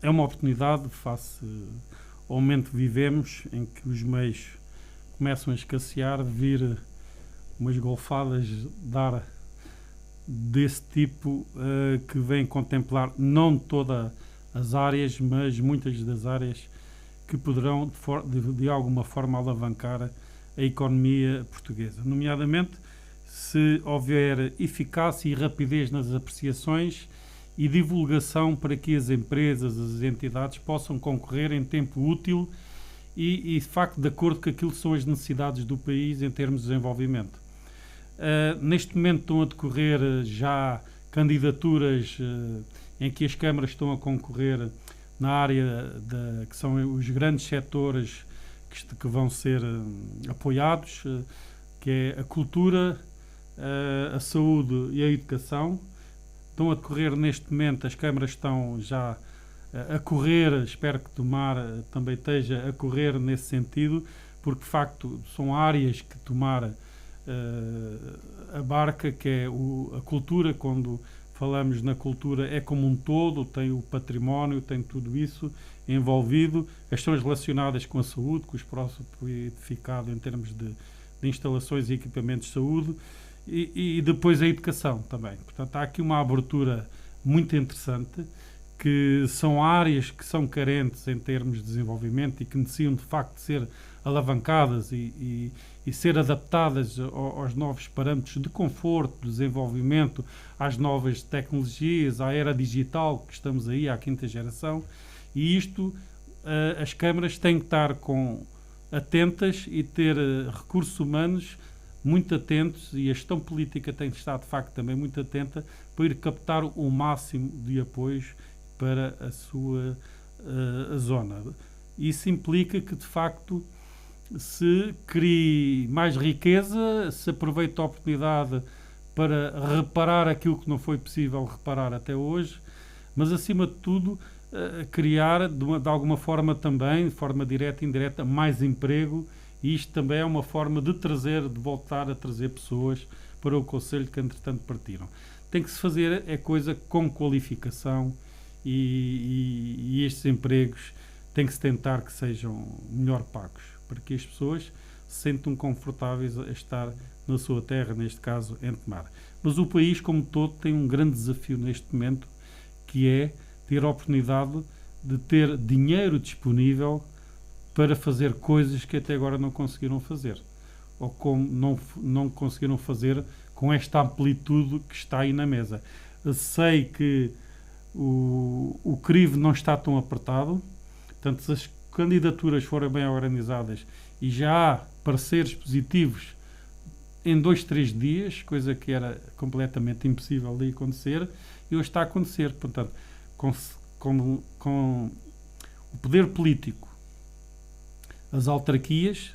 é uma oportunidade face ao momento que vivemos, em que os meios começam a escassear, vir umas golfadas dar desse tipo que vem contemplar não todas as áreas, mas muitas das áreas que poderão de alguma forma alavancar a economia portuguesa, nomeadamente se houver eficácia e rapidez nas apreciações e divulgação para que as empresas, as entidades possam concorrer em tempo útil e de facto de acordo com aquilo que são as necessidades do país em termos de desenvolvimento. Neste momento estão a decorrer já candidaturas em que as câmaras estão a concorrer na área que são os grandes setores que vão ser apoiados, que é a cultura, a saúde e a educação. Estão a decorrer neste momento, as câmaras estão já a correr, espero que Tomar também esteja a correr nesse sentido, porque de facto são áreas que Tomar abarca, que é a cultura. Quando falamos na cultura é como um todo, tem o património, tem tudo isso envolvido, as questões relacionadas com a saúde, com o espaço edificado em termos de instalações e equipamentos de saúde, e depois a educação também. Portanto, há aqui uma abertura muito interessante, que são áreas que são carentes em termos de desenvolvimento e que necessitam de facto de ser alavancadas e ser adaptadas aos novos parâmetros de conforto, de desenvolvimento, às novas tecnologias, à era digital que estamos aí, à quinta geração, e isto as câmaras têm que estar atentas e ter recursos humanos muito atentos, e a gestão política tem que estar de facto também muito atenta para ir captar o máximo de apoios para a sua zona. Isso implica que de facto se crie mais riqueza, se aproveite a oportunidade para reparar aquilo que não foi possível reparar até hoje, mas acima de tudo criar de alguma forma também, de forma direta e indireta, mais emprego, e isto também é uma forma de voltar a trazer pessoas para o Conselho que entretanto partiram. Tem que se fazer coisa com qualificação, e estes empregos tem que se tentar que sejam melhor pagos, para que as pessoas se sentam confortáveis a estar na sua terra, neste caso em Tomar. Mas o país como todo tem um grande desafio neste momento, que é ter a oportunidade de ter dinheiro disponível para fazer coisas que até agora não conseguiram fazer, ou como não conseguiram fazer com esta amplitude que está aí na mesa. Eu sei que o crivo não está tão apertado, portanto, se as candidaturas forem bem organizadas e já há pareceres positivos em 2-3 dias, coisa que era completamente impossível de acontecer, e hoje está a acontecer. Portanto, com o poder político, as autarquias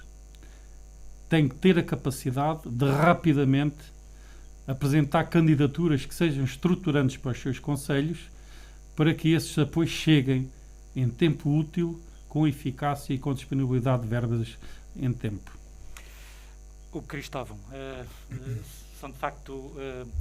têm que ter a capacidade de rapidamente apresentar candidaturas que sejam estruturantes para os seus concelhos, para que esses apoios cheguem em tempo útil, com eficácia e com disponibilidade de verbas em tempo. O Cristóvão, são de facto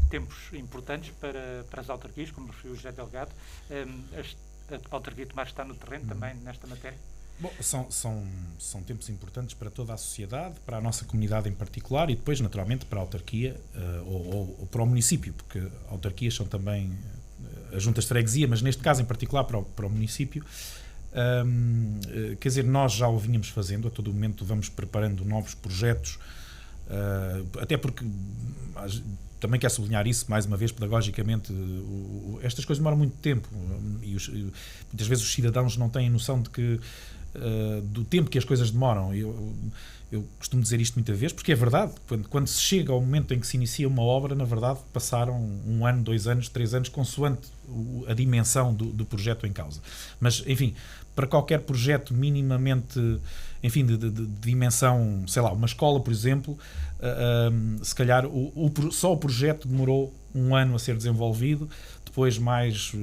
tempos importantes para as autarquias, como referiu o José Delgado. A autarquia de Tomar está no terreno também nesta matéria? Bom, são tempos importantes para toda a sociedade, para a nossa comunidade em particular e depois, naturalmente, para a autarquia ou para o município, porque autarquias são também as juntas de freguesia, mas neste caso em particular para o município. Quer dizer, nós já o vínhamos fazendo, a todo momento vamos preparando novos projetos, até porque também quero sublinhar isso mais uma vez pedagogicamente, estas coisas demoram muito tempo e muitas vezes os cidadãos não têm noção de que do tempo que as coisas demoram. Eu costumo dizer isto muitas vezes porque é verdade, quando se chega ao momento em que se inicia uma obra, na verdade passaram 1 ano, 2 anos, 3 anos, consoante a dimensão do projeto em causa. Mas, enfim, para qualquer projeto minimamente, enfim, de dimensão, sei lá, uma escola, por exemplo, se calhar só o projeto demorou 1 ano a ser desenvolvido, depois mais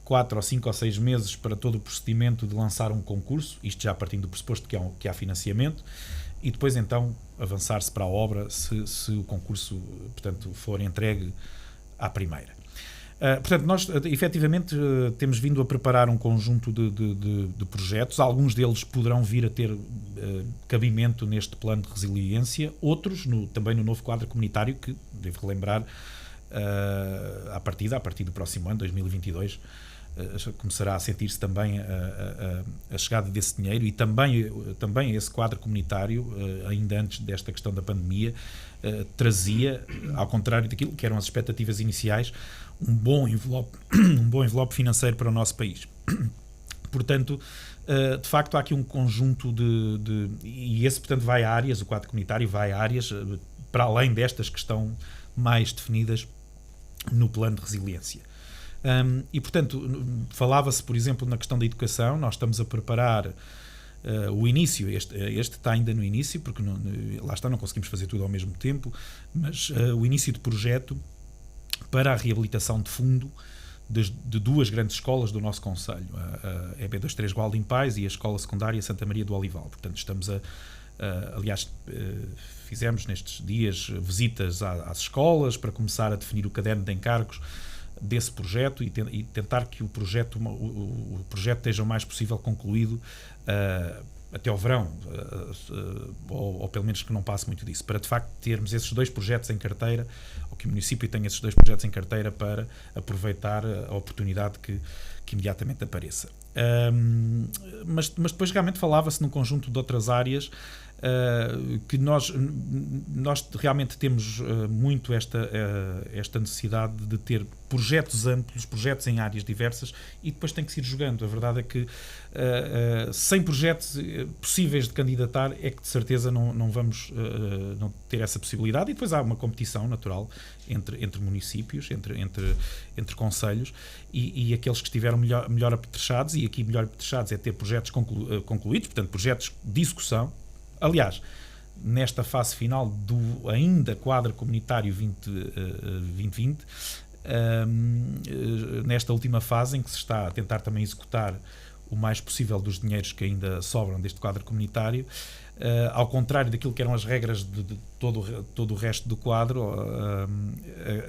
4 ou 5 ou 6 meses para todo o procedimento de lançar um concurso, isto já partindo do pressuposto que há financiamento, e depois então avançar-se para a obra se o concurso, portanto, for entregue à primeira. Portanto, nós efetivamente temos vindo a preparar um conjunto de projetos. Alguns deles poderão vir a ter cabimento neste plano de resiliência, outros também no novo quadro comunitário, que, devo relembrar, à partir do próximo ano, 2022, começará a sentir-se também a chegada desse dinheiro, e também esse quadro comunitário, ainda antes desta questão da pandemia, trazia, ao contrário daquilo que eram as expectativas iniciais, um bom envelope financeiro para o nosso país. Portanto, de facto, há aqui um conjunto e esse, portanto, vai a áreas, o quadro comunitário vai a áreas para além destas que estão mais definidas no plano de resiliência. E, portanto, falava-se, por exemplo, na questão da educação. Nós estamos a preparar o início, este está ainda no início, porque lá está, não conseguimos fazer tudo ao mesmo tempo, mas o início de projeto para a reabilitação de fundo de duas grandes escolas do nosso concelho, a EB23 Gualdim Pais e a Escola Secundária Santa Maria do Olival. Portanto, estamos aliás, fizemos nestes dias visitas às escolas para começar a definir o caderno de encargos desse projeto e tentar que o projeto esteja o mais possível concluído até ao verão, ou pelo menos que não passe muito disso, para de facto termos esses dois projetos em carteira, ou que o município tenha esses dois projetos em carteira para aproveitar a oportunidade que imediatamente apareça. Mas depois realmente falava-se num conjunto de outras áreas que nós realmente temos muito esta necessidade de ter projetos amplos, projetos em áreas diversas, e depois tem que se ir jogando. A verdade é que sem projetos possíveis de candidatar é que de certeza não vamos não ter essa possibilidade, e depois há uma competição natural entre municípios, entre concelhos, e aqueles que estiveram melhor apetrechados, e aqui melhor apetrechados é ter projetos concluídos, portanto projetos de execução. Aliás, nesta fase final do ainda quadro comunitário 2020, nesta última fase em que se está a tentar também executar o mais possível dos dinheiros que ainda sobram deste quadro comunitário, ao contrário daquilo que eram as regras de todo o resto do quadro,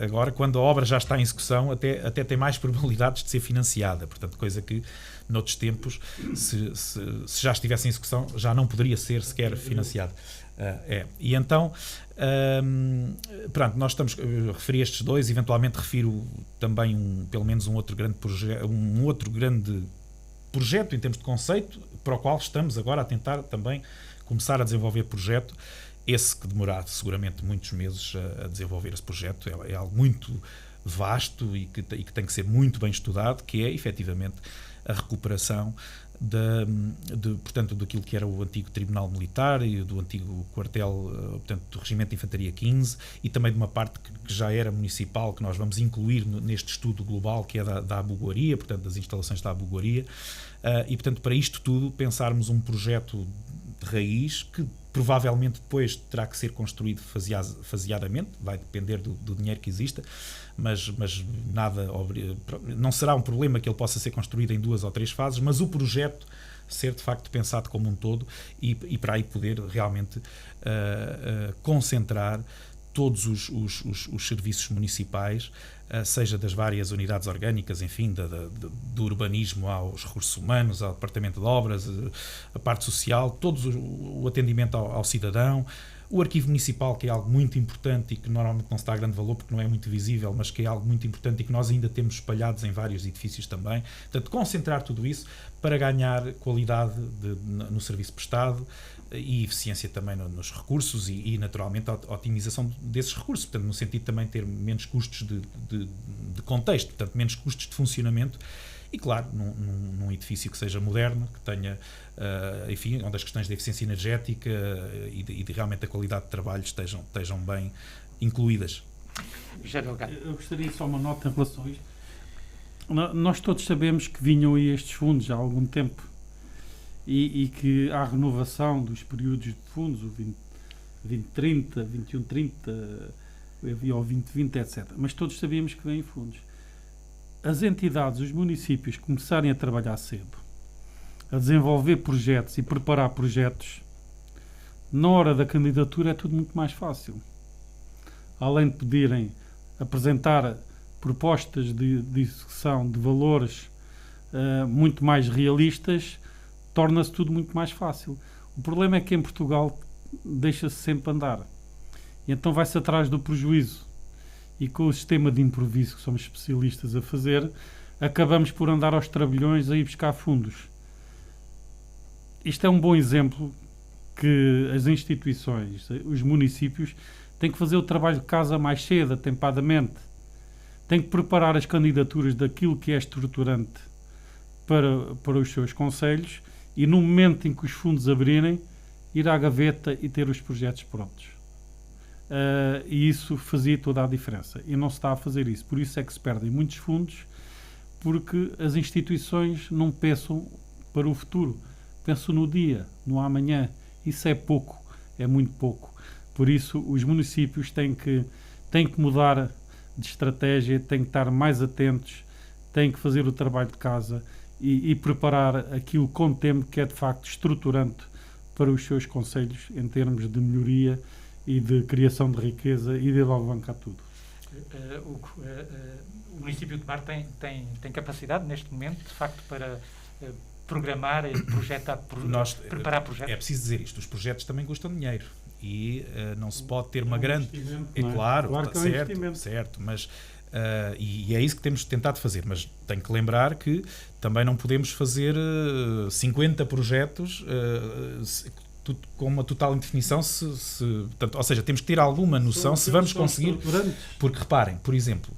agora, quando a obra já está em execução, até tem mais probabilidades de ser financiada. Portanto, coisa que noutros tempos, se já estivesse em execução, já não poderia ser sequer financiada. E então, pronto, nós estamos, referi estes dois, eventualmente refiro também pelo menos um outro grande projeto em termos de conceito, para o qual estamos agora a tentar também começar a desenvolver projeto, esse que demorará seguramente muitos meses a desenvolver esse projeto. É algo muito vasto e que tem que ser muito bem estudado, que é efetivamente a recuperação portanto, daquilo que era o antigo Tribunal Militar e do antigo quartel, portanto, do Regimento de Infantaria 15, e também de uma parte que já era municipal, que nós vamos incluir neste estudo global, que é da Abugoaria, portanto, das instalações da Abugoaria, e, portanto, para isto tudo, pensarmos um projeto de raiz que provavelmente depois terá que ser construído faseadamente, vai depender do dinheiro que exista, mas não será um problema que ele possa ser construído em 2 ou 3 fases, mas o projeto ser de facto pensado como um todo, e para aí poder realmente concentrar todos os serviços municipais, seja das várias unidades orgânicas, enfim, do urbanismo aos recursos humanos, ao departamento de obras, a parte social, todo o atendimento ao cidadão, o arquivo municipal, que é algo muito importante e que normalmente não se dá grande valor porque não é muito visível, mas que é algo muito importante e que nós ainda temos espalhados em vários edifícios também. Portanto, concentrar tudo isso para ganhar qualidade no serviço prestado e eficiência também nos recursos e naturalmente a otimização desses recursos, portanto, no sentido de também ter menos custos de contexto, portanto, menos custos de funcionamento. E, claro, num edifício que seja moderno, que tenha, enfim, onde as questões de eficiência energética e realmente a qualidade de trabalho estejam bem incluídas. Eu gostaria só uma nota em relação a isto. Nós todos sabemos que vinham aí estes fundos há algum tempo e que há renovação dos períodos de fundos, o 2030, 2130, ou 2020, etc. Mas todos sabíamos que vêm fundos. As entidades, os municípios começarem a trabalhar cedo, a desenvolver projetos e preparar projetos, na hora da candidatura é tudo muito mais fácil. Além de poderem apresentar propostas de execução de valores muito mais realistas, torna-se tudo muito mais fácil. O problema é que em Portugal deixa-se sempre andar. E então vai-se atrás do prejuízo. E com o sistema de improviso que somos especialistas a fazer, acabamos por andar aos trabalhões a ir buscar fundos. Isto é um bom exemplo que as instituições, os municípios, têm que fazer o trabalho de casa mais cedo, atempadamente. Têm que preparar as candidaturas daquilo que é estruturante para os seus concelhos e, no momento em que os fundos abrirem, ir à gaveta e ter os projetos prontos. E isso fazia toda a diferença. E não se está a fazer isso. Por isso é que se perdem muitos fundos, porque as instituições não pensam para o futuro. Pensam no dia, no amanhã. Isso é pouco, é muito pouco. Por isso, os municípios têm que mudar de estratégia, têm que estar mais atentos, têm que fazer o trabalho de casa e preparar aquilo com tempo que é de facto estruturante para os seus concelhos em termos de melhoria e de criação de riqueza e de alavancar tudo. O município de Tomar tem capacidade neste momento, de facto, para programar e projetar, preparar projetos? É preciso dizer isto, os projetos também custam dinheiro e não se pode ter uma grande... É claro que é um certo, mas... e é isso que temos tentado fazer, mas tenho que lembrar que também não podemos fazer 50 projetos com uma total indefinição, portanto, ou seja, temos que ter alguma noção se vamos conseguir, porque reparem, por exemplo,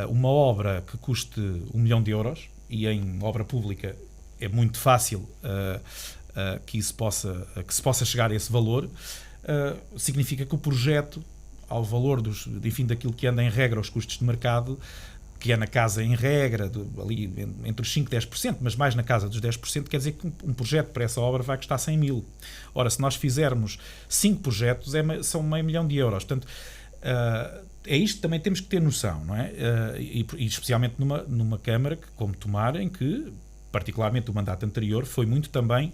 uma obra que custe 1 milhão de euros, e em obra pública é muito fácil que se possa chegar a esse valor, significa que o projeto, ao valor daquilo que anda em regra aos custos de mercado, que é na casa em regra, ali entre os 5% e 10%, mas mais na casa dos 10%, quer dizer que um projeto para essa obra vai custar 100 mil. Ora, se nós fizermos 5 projetos, são €500 mil. Portanto, é isto que também temos que ter noção, não é? E especialmente numa Câmara como Tomar, em que particularmente o mandato anterior, foi muito também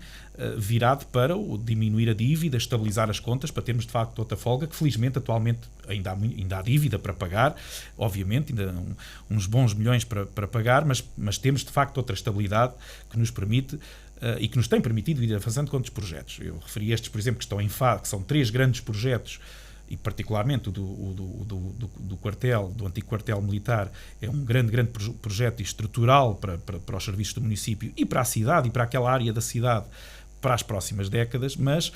virado para diminuir a dívida, estabilizar as contas, para termos de facto outra folga, que felizmente atualmente ainda há dívida para pagar, obviamente, ainda uns bons milhões para pagar, mas temos de facto outra estabilidade que nos permite e que nos tem permitido ir avançando com outros projetos. Eu referi estes, por exemplo, que estão em fase, que são 3 grandes projetos, e particularmente o do quartel, do antigo quartel militar, é um grande projeto estrutural para os serviços do município e para a cidade e para aquela área da cidade para as próximas décadas, mas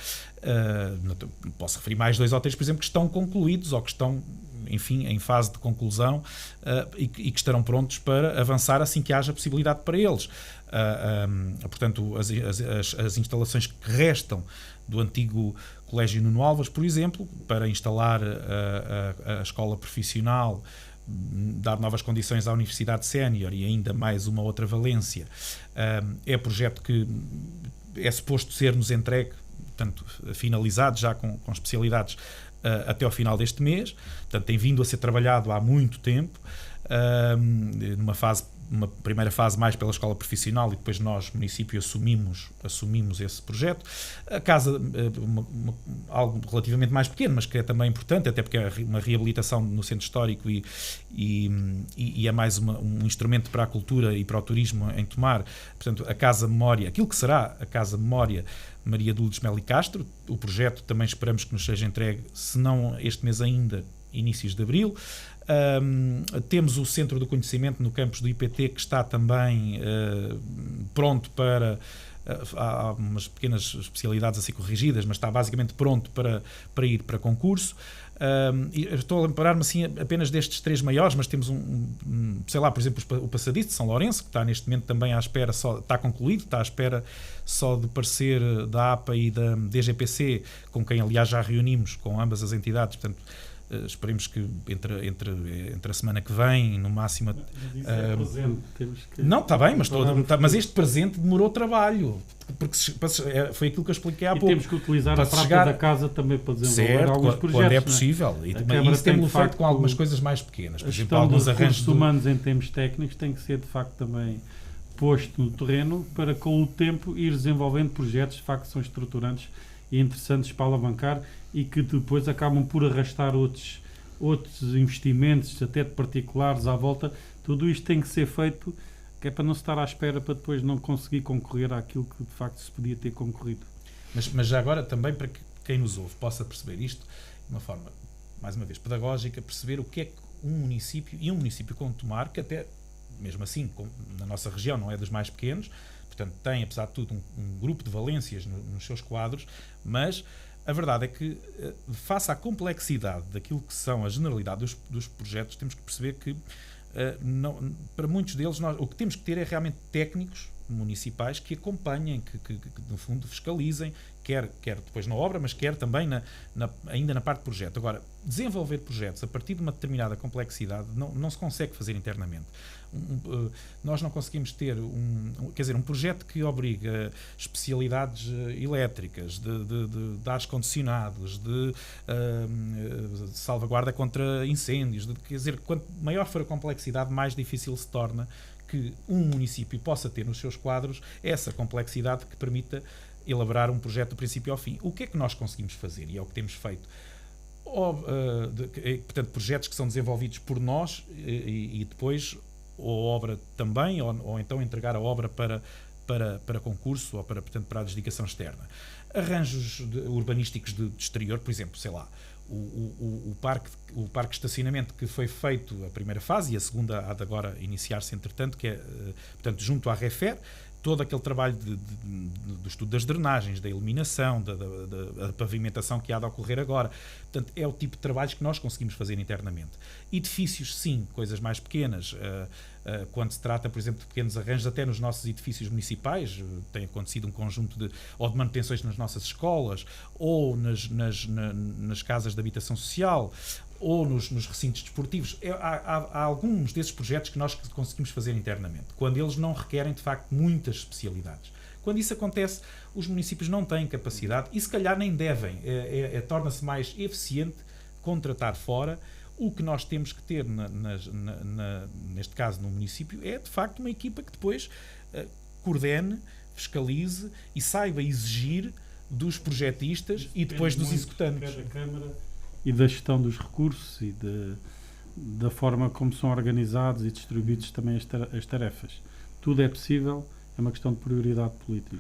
posso referir mais 2 ou 3, por exemplo, que estão concluídos ou que estão, enfim, em fase de conclusão e que estarão prontos para avançar assim que haja possibilidade para eles. Portanto, as instalações que restam do antigo Colégio Nuno Alves, por exemplo, para instalar a escola profissional, dar novas condições à Universidade Sénior e ainda mais uma outra valência. É projeto que é suposto ser-nos entregue, portanto, finalizado já com especialidades até ao final deste mês. Portanto, tem vindo a ser trabalhado há muito tempo, numa primeira fase mais pela escola profissional e depois nós, município, assumimos esse projeto. A casa, algo relativamente mais pequeno, mas que é também importante, até porque é uma reabilitação no centro histórico e é mais um instrumento para a cultura e para o turismo em Tomar. Portanto, a Casa Memória, aquilo que será a Casa Memória Maria de Lourdes Melo e Castro, o projeto também esperamos que nos seja entregue, se não este mês ainda, inícios de abril. Temos o Centro do Conhecimento no campus do IPT, que está também pronto para... há umas pequenas especialidades a ser corrigidas, mas está basicamente pronto para ir para concurso. Estou a lembrar-me assim apenas destes 3 maiores, mas temos sei lá, por exemplo, o Passadiço de São Lourenço, que está neste momento também à espera, está concluído, está à espera só de parecer da APA e da DGPC, com quem aliás já reunimos com ambas as entidades, portanto esperemos que entre a semana que vem, no máximo... Não, está bem, mas este presente demorou trabalho, porque foi aquilo que eu expliquei há pouco. Temos que utilizar a prata da casa também para desenvolver alguns projetos. Quando é possível. E isso temos feito com algumas coisas mais pequenas. Por exemplo, alguns arranjos humanos em termos técnicos tem que ser de facto também posto no terreno para com o tempo ir desenvolvendo projetos de facto que são estruturantes e interessantes para alavancar e que depois acabam por arrastar outros outros investimentos, até de particulares à volta, tudo isto tem que ser feito, que é para não se estar à espera para depois não conseguir concorrer àquilo que de facto se podia ter concorrido. Mas já agora também para que quem nos ouve possa perceber isto de uma forma, mais uma vez, pedagógica, perceber o que é que um município como Tomar, que até, mesmo assim, na nossa região não é dos mais pequenos, portanto tem, apesar de tudo, um grupo de valências nos seus quadros, mas a verdade é que, face à complexidade daquilo que são a generalidade dos projetos, temos que perceber que, para muitos deles, o que temos que ter é realmente técnicos municipais que acompanhem, que no fundo fiscalizem, quer depois na obra, mas quer também ainda na parte de projeto. Agora, desenvolver projetos a partir de uma determinada complexidade não se consegue fazer internamente. Nós não conseguimos ter um projeto que obriga especialidades elétricas, de ares condicionados, de salvaguarda contra incêndios, quer dizer, quanto maior for a complexidade, mais difícil se torna que um município possa ter nos seus quadros essa complexidade que permita elaborar um projeto do princípio ao fim. O que é que nós conseguimos fazer? E é o que temos feito. Portanto, projetos que são desenvolvidos por nós e depois ou a obra também, ou então entregar a obra para concurso ou para a adjudicação externa. Arranjos urbanísticos de exterior, por exemplo, sei lá, o parque de estacionamento que foi feito a primeira fase e a segunda há de agora iniciar-se entretanto, que é, portanto, junto à REFER, todo aquele trabalho do estudo das drenagens, da iluminação, da pavimentação que há de ocorrer agora. Portanto, é o tipo de trabalhos que nós conseguimos fazer internamente. Edifícios, sim, coisas mais pequenas. Quando se trata, por exemplo, de pequenos arranjos, até nos nossos edifícios municipais, tem acontecido um conjunto de manutenções nas nossas escolas, ou nas casas de habitação social, ou nos recintos desportivos. Há alguns desses projetos que nós conseguimos fazer internamente, quando eles não requerem, de facto, muitas especialidades. Quando isso acontece, os municípios não têm capacidade e, se calhar, nem devem. Torna-se mais eficiente contratar fora. O que nós temos que ter, neste caso, no município, é, de facto, uma equipa que depois coordene, fiscalize e saiba exigir dos projetistas e depois dos executantes. Cada Câmara e da gestão dos recursos e da forma como são organizados e distribuídos também as tarefas. Tudo é possível, é uma questão de prioridade política.